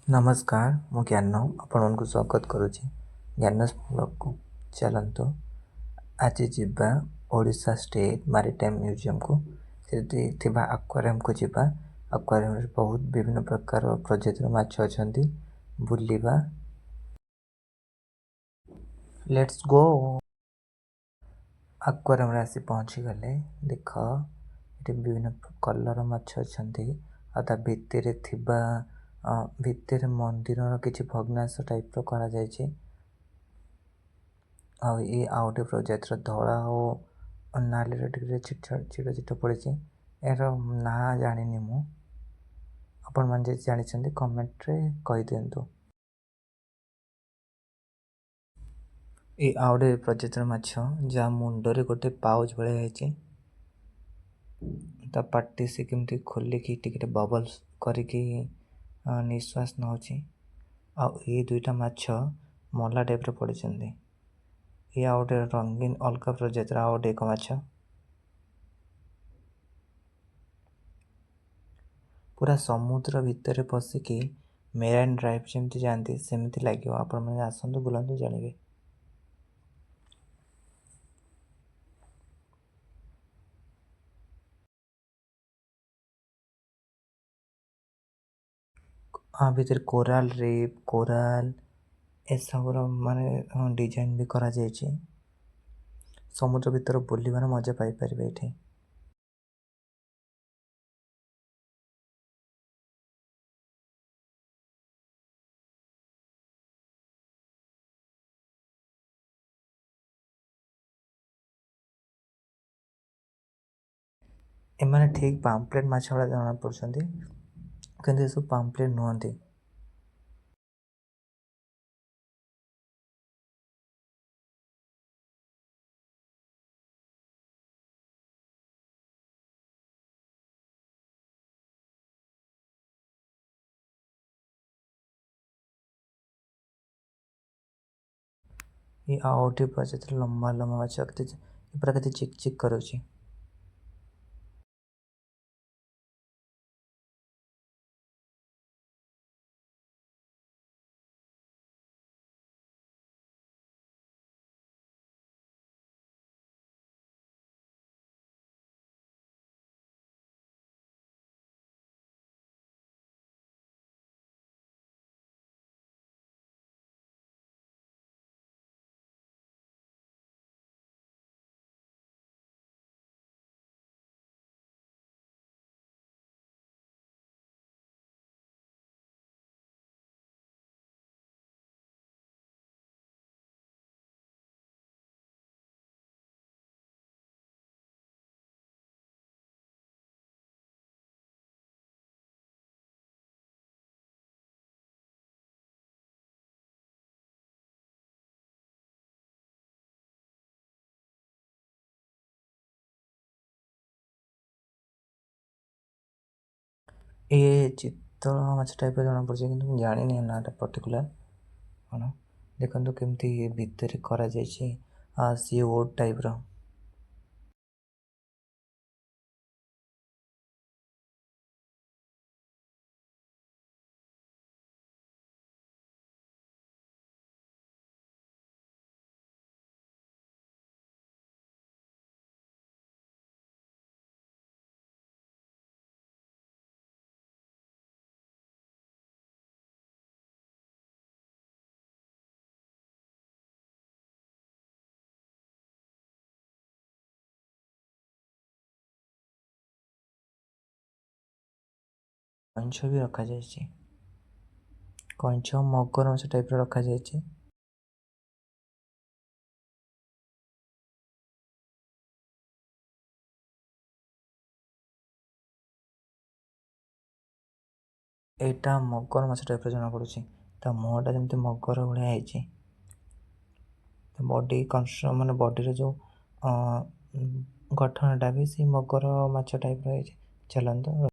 नमस्कार मु ज्ञान आपण को स्वागत करुच्ची ज्ञानस ब्लॉग को। चलतु आज जीवा ओडिशा स्टेट मैरीटाइम म्यूजियम को एक्वेरियम को जीवा। एक्वेरियम रे बहुत विभिन्न प्रकार प्रजातिर माछ अछंती बुलिबा। Let's go. एक्वेरियम रे आसी पहुंची गले। देख ये विभिन्न कलर माछ अछंती आ भितर थिबा भितर मंदिर किसी भग्नांश टाइप करा जायछि। ये आउटे प्रजातिर धला और नाली छिटा छिटा पड़ी। यार ना जानी मु आपण मैंने जानी कमेंट रे कही दिंतु। ये आउटे प्रजातिर माछ जहाँ मुंडरे गोटे पाउच भाई पार्टी से केमती खोलिकी टिके बबल्स करिकी निश्वास नौची। ये दुईटा माछ मला टाइप पड़ी। ये आउटे रंगीन अलग प्रजातिर आउटे एक माछ पूरा समुद्र भितर पशिकी मेराइन ड्राइव जमी जाती सेमती लगे। आपण मैंने आसतु बुलां जानवे। भितर कोराल रीफ कोराल एसबूर माने डिजाइन भी करा जायछि। समुद्र भितर बुलिबार मजा पाई परिबे एठी। एमाने ठीक पाम्पलेट माछ वाला जाना पड़छंती किंतु सब पाम्पलेट नुहंती। ये आउटे प्रजातिर लंबा लंबा माछ पूरा केते चिक चिक करूची। ये चित्तल माछ टाइप जना पड़े कि जानी ना पर्टिकुलर कौन देखो केमती भितर करा जायछि। सी वुड टाइप रो कंच भी रखा जायछि। कंच मगर माछ टाइप रो रखा जायछि। एटा मगर माछ टाइप जना पड़ुछि। ता मुहटा जमती मगर भलिया हैछि। बॉडी कंस्ट्रक्शन माने बॉडी रे जो गठनटा भी सी मगर माछ टाइप रो हैछि। चलंतु।